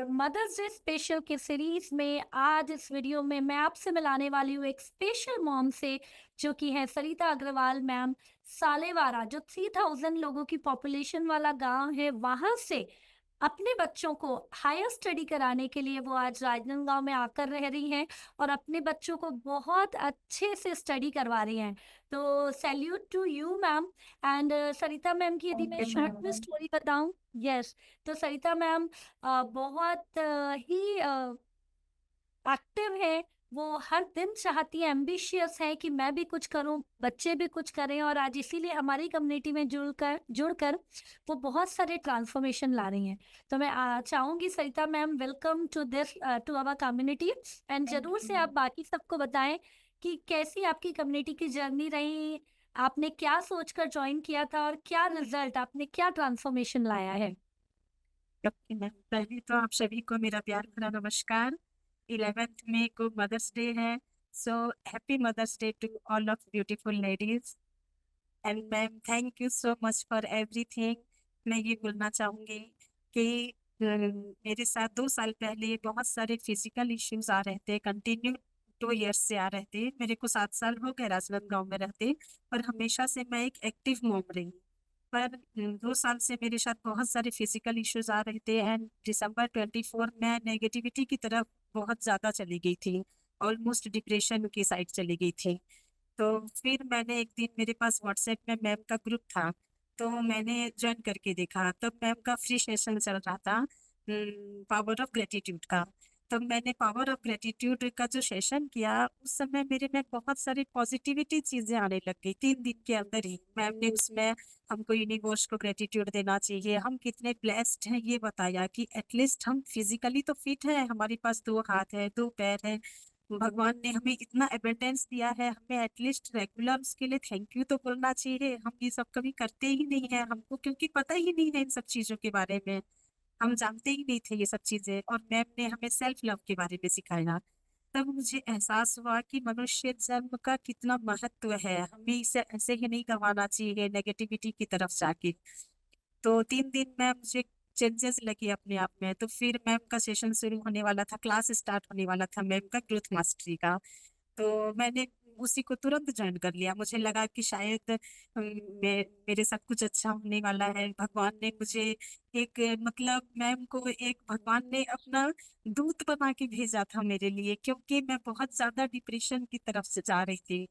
और mother's day special के series में आज इस वीडियो में मैं आपसे मिलाने वाली हूँ एक स्पेशल मॉम से, जो कि है सरिता अग्रवाल मैम। सालेवारा जो 3000 लोगों की पॉपुलेशन वाला गांव है, वहां से अपने बच्चों को हायर स्टडी कराने के लिए वो आज राजनांदगांव में आकर रह रही हैं और अपने बच्चों को बहुत अच्छे से स्टडी करवा रही हैं। तो salute to you ma'am. And Sarita ma'am की यदि मैं शॉर्ट में स्टोरी बताऊं, यस, तो सरिता मैम बहुत ही एक्टिव है। वो हर दिन चाहती है, एम्बिशियस है कि मैं भी कुछ करूं, बच्चे भी कुछ करें, और आज इसीलिए हमारी कम्युनिटी में जुड़कर वो बहुत सारे ट्रांसफॉर्मेशन ला रही हैं। तो मैं चाहूंगी Sarita ma'am, welcome to this to our community. And जरूर से आप बाकी सबको बताएं कि कैसी आपकी कम्युनिटी की जर्नी रही, आपने क्या सोचकर ज्वाइन किया था और क्या रिजल्ट, आपने क्या ट्रांसफॉर्मेशन लाया है। ओके मैम, पहले तो आप सभी को मेरा प्यार भरा नमस्कार। 11th मई को मदर्स डे है। So happy mother's day to all of beautiful ladies. And ma'am, thank you so much for everything. मैं ये बोलना चाहूँगी कि मेरे साथ 2 साल पहले बहुत सारे फिजिकल इश्यूज आ रहे थे, कंटिन्यू 2 years से आ रहे थे। मेरे को 7 साल हो गए राजनांदगांव में रहते, और हमेशा से मैं एक एक्टिव मॉम रही। पर 2 साल से मेरे साथ बहुत सारे फिजिकल इश्यूज आ रहे थे, एंड December 24 में नेगेटिविटी की तरफ बहुत ज्यादा चली गई थी। ऑलमोस्ट डिप्रेशन की साइड चली गई थी। तो फिर मैंने एक दिन, मेरे पास व्हाट्सएप में मैम का ग्रुप था, तो मैंने ज्वाइन करके देखा। तब मैम का फ्री सेशन चल रहा था, पावर ऑफ ग्रेटिट्यूड का। तब मैंने पावर ऑफ ग्रेटिट्यूड का जो सेशन किया, उस समय मेरे में बहुत सारी पॉजिटिविटी चीजें आने लग गई। 3 दिन के अंदर ही मैम ने उसमें हमको यूनिवर्स को ग्रेटिट्यूड देना चाहिए, हम कितने ब्लेस्ड हैं ये बताया, कि एटलीस्ट हम फिजिकली तो फिट है, हमारे पास 2 हाथ है, 2 पैर है, भगवान ने हमें इतना एबंडेंस दिया है, हमें एटलीस्ट रेगुलर उसके लिए थैंक यू तो बोलना चाहिए। हम ये सब कभी करते ही नहीं है, हमको क्योंकि पता ही नहीं है इन सब चीजों के बारे में। हम जानते ही नहीं थे ये सब चीजें, और मैम ने हमें सेल्फ लव के बारे में सिखाया। तब मुझे एहसास हुआ कि मनुष्य जन्म का कितना महत्व है, हमें इसे ऐसे ही नहीं गंवाना चाहिए नेगेटिविटी की तरफ जाके। तो 3 दिन में मुझे चेंजेस लगे अपने आप में। तो फिर मैम का सेशन शुरू होने वाला था, क्लास स्टार्ट होने वाला था मैम का ग्रोथ मास्टरी का। तो मैंने उसी को तुरंत ज्वाइन कर लिया। मुझे लगा कि शायद मेरे साथ कुछ अच्छा होने वाला है। भगवान ने मुझे एक, मतलब मैम को एक भगवान ने अपना दूत बना के भेजा था मेरे लिए, क्योंकि मैं बहुत ज्यादा डिप्रेशन की तरफ से जा रही थी।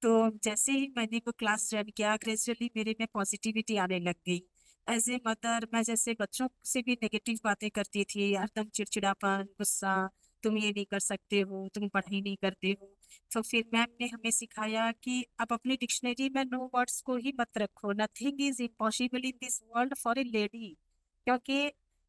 तो जैसे ही मैंने वो क्लास ज्वाइन किया, ग्रेजुअली मेरे में पॉजिटिविटी आने लग गई। एज ए मदर, मैं जैसे बच्चों से भी नेगेटिव बातें करती थी, हरदम चिड़चिड़ापन, गुस्सा, तुम ये नहीं कर सकते हो, तुम पढ़ाई नहीं करते हो। तो फिर मैम ने हमें सिखाया कि आप अपनी डिक्शनरी में नो वर्ड्स को ही मत रखो, nothing is impossible in this world for a lady, क्योंकि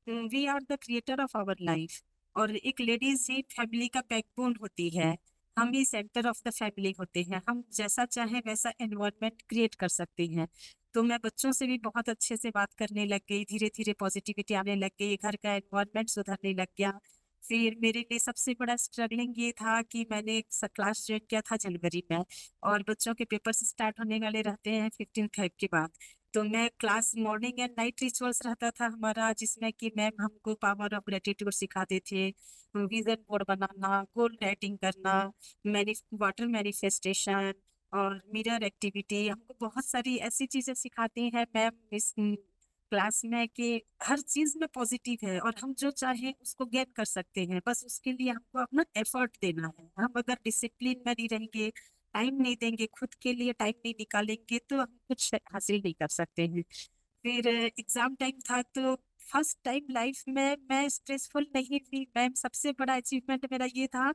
we are the creator of our life. और एक लेडीज ही फैमिली का बैकबोन होती है। हम ही सेंटर ऑफ द फैमिली होते हैं, हम जैसा चाहे वैसा एनवायरनमेंट क्रिएट कर सकते हैं। तो मैं बच्चों से भी बहुत अच्छे से बात करने लग गई, धीरे धीरे पॉजिटिविटी आने लग गई, घर का एनवायरनमेंट सुधरने लग गया। फिर मेरे लिए सबसे बड़ा स्ट्रगलिंग ये था कि मैंने एक क्लास ज्वाइन किया था जनवरी में, और बच्चों के पेपर्स स्टार्ट होने वाले रहते हैं 15 Feb के बाद। तो मैं class, morning and night rituals रहता था हमारा, जिसमें कि मैम हमको पावर ऑफ ग्रेटिट्यूड सिखाते थे, विजन बोर्ड बनाना, गोल राइटिंग करना, वाटर मैनिफेस्टेशन, और मिरर एक्टिविटी। हमको बहुत सारी ऐसी चीजें सिखाती हैं मैम इस क्लास में, कि हर चीज में पॉजिटिव है, और हम जो चाहें उसको गेन कर सकते हैं। बस उसके लिए हमको अपना एफर्ट देना है। हम अगर डिसिप्लिन में नहीं रहेंगे, टाइम नहीं देंगे, खुद के लिए टाइम नहीं निकालेंगे, तो हम कुछ हासिल नहीं कर सकते हैं। फिर एग्जाम टाइम था, तो फर्स्ट टाइम लाइफ में मैं स्ट्रेसफुल नहीं थी मैम। सबसे बड़ा अचीवमेंट मेरा ये था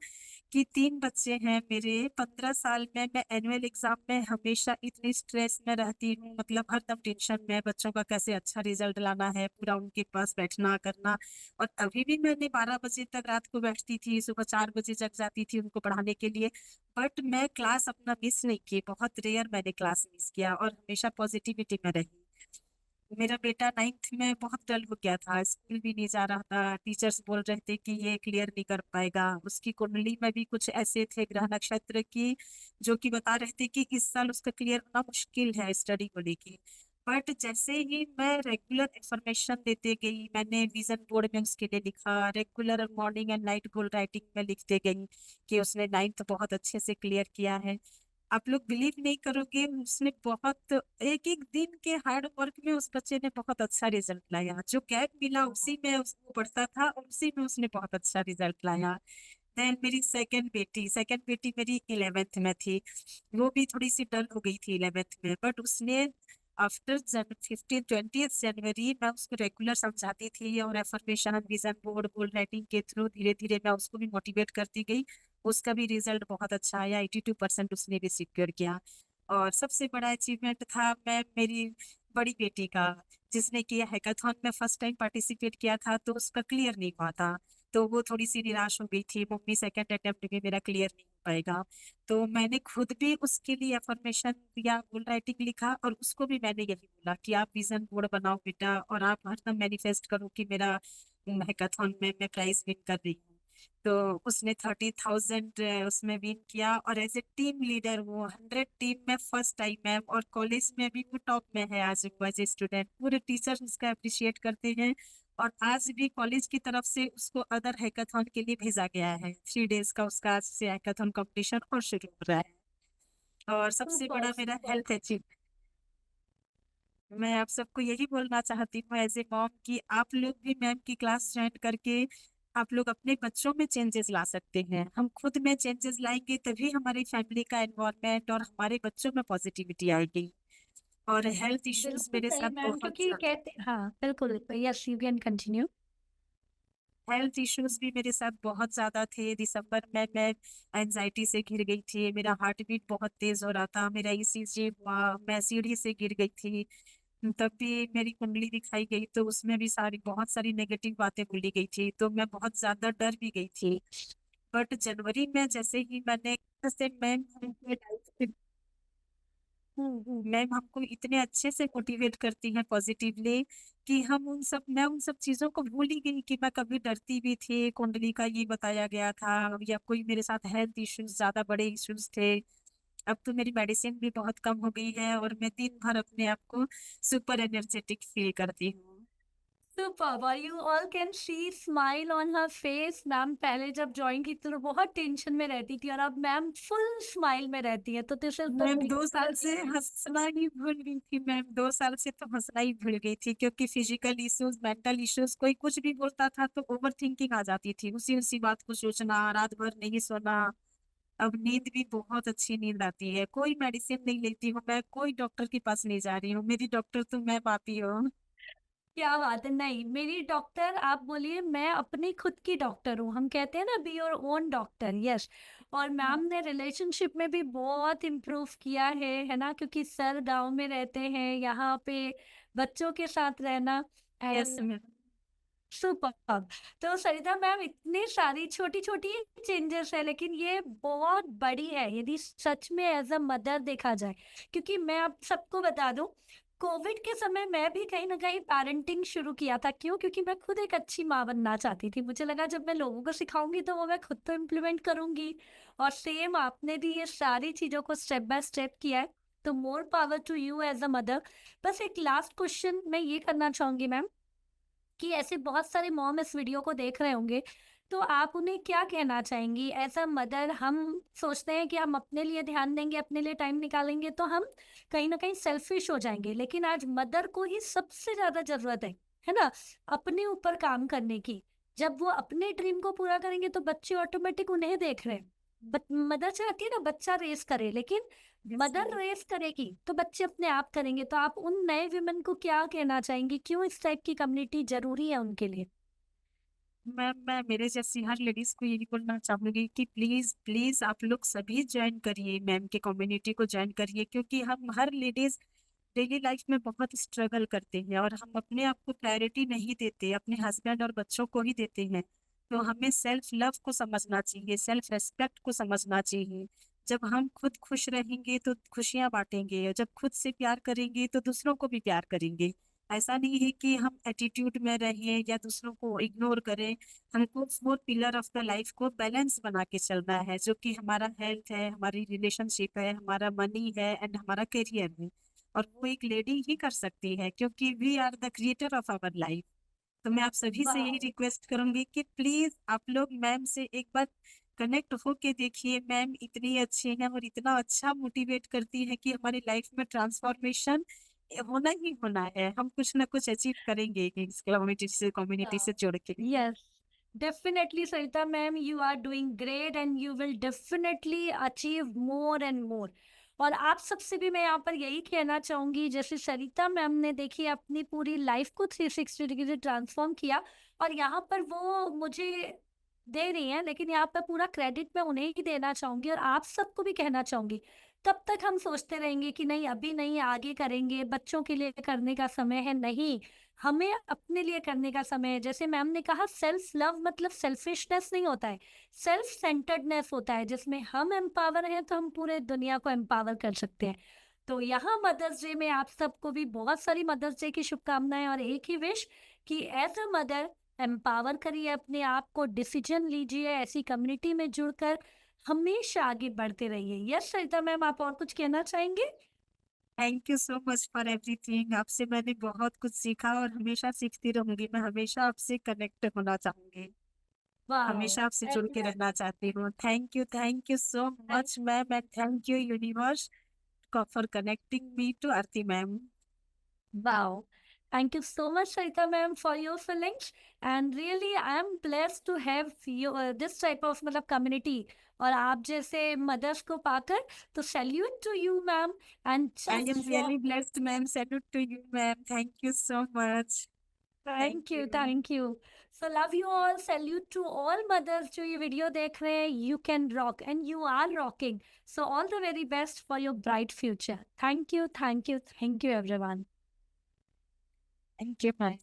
कि 3 बच्चे हैं मेरे। 15 साल में मैं एनुअल एग्जाम में हमेशा इतनी स्ट्रेस में रहती हूँ, मतलब हरदम टेंशन में, बच्चों का कैसे अच्छा रिजल्ट लाना है, पूरा उनके पास बैठना करना। और अभी भी मैंने 12 बजे तक रात को बैठती थी, सुबह 4 बजे जग जाती थी उनको पढ़ाने के लिए। बट मैं क्लास अपना मिस नहीं की, बहुत रेयर मैंने क्लास मिस किया, और हमेशा पॉजिटिविटी में रही। मेरा बेटा 9th में बहुत डल हो गया था, स्कूल भी नहीं जा रहा था, टीचर्स बोल रहे थे कि ये क्लियर नहीं कर पाएगा। उसकी कुंडली में भी कुछ ऐसे थे ग्रह नक्षत्र की, जो कि बता रहे थे कि इस साल उसका क्लियर होना मुश्किल है स्टडी को लेके। बट जैसे ही मैं रेगुलर इन्फॉर्मेशन देते गई, मैंने विजन बोर्ड में उसके लिए लिखा, regular morning and night goal writing में लिखते गई कि उसने 9th बहुत अच्छे से क्लियर किया है। आप लोग बिलीव नहीं करोगे, उसने बहुत एक एक दिन के हार्ड वर्क में उस बच्चे ने बहुत अच्छा रिजल्ट लाया। जो गैप मिला उसी में उसको पढ़ता था और उसी में उसने बहुत अच्छा रिजल्ट लाया। देन मेरी सेकंड बेटी मेरी 11th में थी। वो भी थोड़ी सी डल हो गई थी 11th में, बट उसने आफ्टर 15-20 जनवरी मैं उसको रेगुलर समझाती थी और एफर्मेशन विजन बोर्ड गोल राइटिंग के थ्रू धीरे धीरे मैं उसको भी मोटिवेट करती गई। उसका भी रिजल्ट बहुत अच्छा आया, 82% उसने भी सिक्योर किया। और सबसे बड़ा अचीवमेंट था मैं मेरी बड़ी बेटी का, जिसने कि हैकाथॉन में फर्स्ट टाइम पार्टिसिपेट किया था तो उसका क्लियर नहीं हुआ था। तो वो थोड़ी सी निराश हो गई थी, मम्मी सेकंड अटेम्प्ट में मेरा क्लियर नहीं हो पाएगा। तो मैंने खुद भी उसके लिए अफर्मेशन दिया, गोल राइटिंग लिखा, और उसको भी मैंने यही बोला कि आप विजन बोर्ड बनाओ बेटा और आप हरदम मैनिफेस्ट करो कि मेरा हैकाथॉन में मैं प्राइज विन कर रही हूँ। तो उसने 30,000 उसमें विन किया और एज ए टीम लीडर वो 100 टीम में फर्स्ट आई मैम, और कॉलेज में भी वो टॉप में है आज वो एज ए स्टूडेंट। पूरे टीचर्स उसका अप्रिशिएट करते हैं और आज भी कॉलेज की तरफ से उसको अदर हैकाथॉन के लिए भेजा गया है। 3 days का उसका आज से हैकाथॉन कंपटीशन और शुरू हो रहा है। और सबसे सुपर बड़ा मेरा सुपर। हेल्थ अचीव, मैं आप सबको यही बोलना चाहती हूँ एज ए मॉम कि आप लोग भी मैम की क्लास ज्वाइन करके आप लोग अपने बच्चों में चेंजेस ला सकते हैं। हम खुद में चेंजेस लाएंगे तभी हमारी फैमिली का एनवायरनमेंट और हमारे बच्चों में पॉजिटिविटी आएगी। और हेल्थ इश्यूज बिल्कुल मेरे सही साथ मैम, बहुत क्योंकि कहते हाँ बिल्कुल, yes you can continue. Health issues भी मेरे साथ बहुत ज्यादा थे। दिसंबर में मैं एंजाइटी से घिर गई थी, मेरा हार्ट बीट बहुत तेज हो रहा था, मेरा ईसीजी हुआ, मैं सीढ़ी से गिर गई थी। तब भी मेरी कुंडली दिखाई गई तो उसमें भी सारी बहुत सारी नेगेटिव बातें बोली गई थी, तो मैं बहुत ज्यादा डर भी गई थी। बट जनवरी में जैसे ही मैंने से मैम मैम हमको इतने अच्छे से मोटिवेट करती हैं पॉजिटिवली कि मैं उन सब चीजों को भूल ही गई कि मैं कभी डरती भी थी। कुंडली का ये बताया गया था या कोई मेरे साथ हेल्थ इश्यूज, ज्यादा बड़े इश्यूज थे। अब तो मेरी मेडिसिन भी बहुत कम हो गई है और मैं दिन भर अपने आप को सुपर एनर्जेटिक फील करती हूँ। सुपर, और you all can see smile on her face. Ma'am पहले जब ज्वाइन की तो बहुत टेंशन में रहती थी और अब मैम फुल स्माइल में रहती है, तो this is the ma'am big 2 साल से हंसना ही भूल गई थी, मैम 2 साल से तो हंसना ही भूल गई थी, क्योंकि फिजिकल इश्यूज, मेंटल इश्यूज, कोई कुछ भी बोलता था तो ओवर थिंकिंग आ जाती थी, उसी उसी बात को सोचना, रात भर नहीं सोना। अब नींद भी बहुत अच्छी नींद आती है, कोई मेडिसिन नहीं लेती हूँ मैं, कोई डॉक्टर के पास नहीं जा रही हूँ, मेरी डॉक्टर तो मैं पापी हूँ। क्या बात है। नहीं, मेरी डॉक्टर आप बोलिए, मैं अपनी खुद की डॉक्टर हूँ। हम कहते हैं ना, be your own doctor, yes. और मैम ने रिलेशनशिप में भी बहुत इम्प्रूव किया है ना, क्योंकि सर गांव में रहते हैं, यहाँ पे बच्चों के साथ रहना। Yes and ma'am. सुपर। तो सरिता मैम, इतनी सारी छोटी छोटी चेंजेस है, लेकिन ये बहुत बड़ी है यदि सच में एज अ मदर देखा जाए। क्योंकि मैं आप सबको बता दूं, कोविड के समय मैं भी कहीं ना कहीं पेरेंटिंग शुरू किया था। क्यों? क्योंकि मैं खुद एक अच्छी माँ बनना चाहती थी। मुझे लगा जब मैं लोगों को सिखाऊंगी तो वो मैं खुद तो इम्प्लीमेंट करूंगी। और सेम आपने भी ये सारी चीजों को स्टेप बाय स्टेप किया है। तो more power to you as a mother. बस एक लास्ट क्वेश्चन मैं ये करना चाहूंगी मैम, कि ऐसे बहुत सारे मॉम इस वीडियो को देख रहे होंगे, तो आप उन्हें क्या कहना चाहेंगी एज अ मदर? हम सोचते हैं कि हम अपने लिए ध्यान देंगे, अपने लिए टाइम निकालेंगे, तो हम कहीं ना कहीं सेल्फिश हो जाएंगे। लेकिन आज मदर को ही सबसे ज्यादा जरूरत है ना, अपने ऊपर काम करने की। जब वो अपने ड्रीम को पूरा करेंगे तो बच्चे ऑटोमेटिक उन्हें देख रहे हैं। मदर चाहती है ना बच्चा रेस करे, लेकिन यस मदर रेस करेगी तो बच्चे अपने आप करेंगे। तो आप उन नए विमेन को क्या कहना चाहेंगी? क्यों इस टाइप की कम्युनिटी जरूरी है उनके लिए? मैम मैं मेरे जैसी हर लेडीज को यही बोलना चाहूंगी कि प्लीज प्लीज आप लोग सभी ज्वाइन करिए, मैम के कम्युनिटी को ज्वाइन करिए, क्योंकि हम हर लेडीज डेली लाइफ में बहुत स्ट्रगल करते हैं और हम अपने आप को प्रायोरिटी नहीं देते, अपने हस्बैंड और बच्चों को ही देते हैं। तो हमें सेल्फ लव को समझना चाहिए, सेल्फ रेस्पेक्ट को समझना चाहिए। जब हम खुद खुश रहेंगे तो खुशियां बांटेंगे, और जब खुद से प्यार करेंगे तो दूसरों को भी प्यार करेंगे। ऐसा नहीं है कि हम एटीट्यूड में रहें या दूसरों को इग्नोर करें। हमको 4 पिलर ऑफ द लाइफ को बैलेंस बना के चलना है, जो कि हमारा हेल्थ है, हमारी रिलेशनशिप है, हमारा मनी है एंड हमारा करियर है। और वो एक लेडी ही कर सकती है, क्योंकि we are the creator of our life. तो मैं आप सभी से यही वाह रिक्वेस्ट करूंगी कि प्लीज आप लोग मैम से एक बार कनेक्ट होके देखिए। मैम इतनी अच्छी हैं और इतना अच्छा मोटिवेट करती है कि हमारी लाइफ में ट्रांसफॉर्मेशन होना ही होना है। हम कुछ ना कुछ अचीव करेंगे ही इस कम्युनिटी से जुड़ के। Yes, definitely, Sarita ma'am, you are doing great and you will definitely achieve more and more. और आप सबसे भी मैं यहाँ पर यही कहना चाहूंगी, जैसे सरिता मैम ने देखिए अपनी पूरी लाइफ को 360 डिग्री से ट्रांसफॉर्म किया और यहाँ पर वो मुझे दे रही हैं, लेकिन यहाँ पर पूरा क्रेडिट मैं उन्हें ही देना चाहूंगी और आप सबको भी कहना चाहूंगी। तब तक हम सोचते रहेंगे कि नहीं अभी नहीं, आगे करेंगे, बच्चों के लिए करने का समय है, नहीं, हमें अपने लिए करने का समय है। जैसे मैम ने कहा, सेल्फ लव मतलब सेल्फिशनेस नहीं होता है, सेल्फ सेंटर्डनेस होता है, जिसमें हम एम्पावर हैं तो हम पूरे दुनिया को एम्पावर कर सकते हैं। तो यहाँ मदर्स डे में आप सबको भी बहुत सारी मदर्स डे की शुभकामनाएं और एक ही विश कि एज अ मदर एम्पावर करिए अपने आप को, डिसीजन लीजिए, ऐसी कम्युनिटी में जुड़कर हमेशा आगे बढ़ते रहिए। यस सरिता मैम, आप और कुछ कहना चाहेंगे? Thank you so much for everything. आपसे मैंने बहुत कुछ सीखा और हमेशा सीखती रहूंगी। मैं हमेशा आपसे कनेक्ट होना चाहूंगी, वाह, हमेशा आपसे जुड़ के रहना चाहती हूँ। Thank you so much ma'am, and thank you universe for connecting me to Aarti ma'am. wow. Thank you so much, Sarita ma'am, for your feelings. And really, I am blessed to have you this type of मतलब community और आप जैसे mothers को पाकर, तो salute to you, ma'am. And I am just really blessed ma'am, salute to you ma'am, thank you so much. Thank thank you, you. thank you. So love you all. Salute to all mothers जो ये video देख रहे हैं. You can rock and you are rocking. So all the very best for your bright future. Thank you, thank you, thank you, everyone. Thank you ma'am.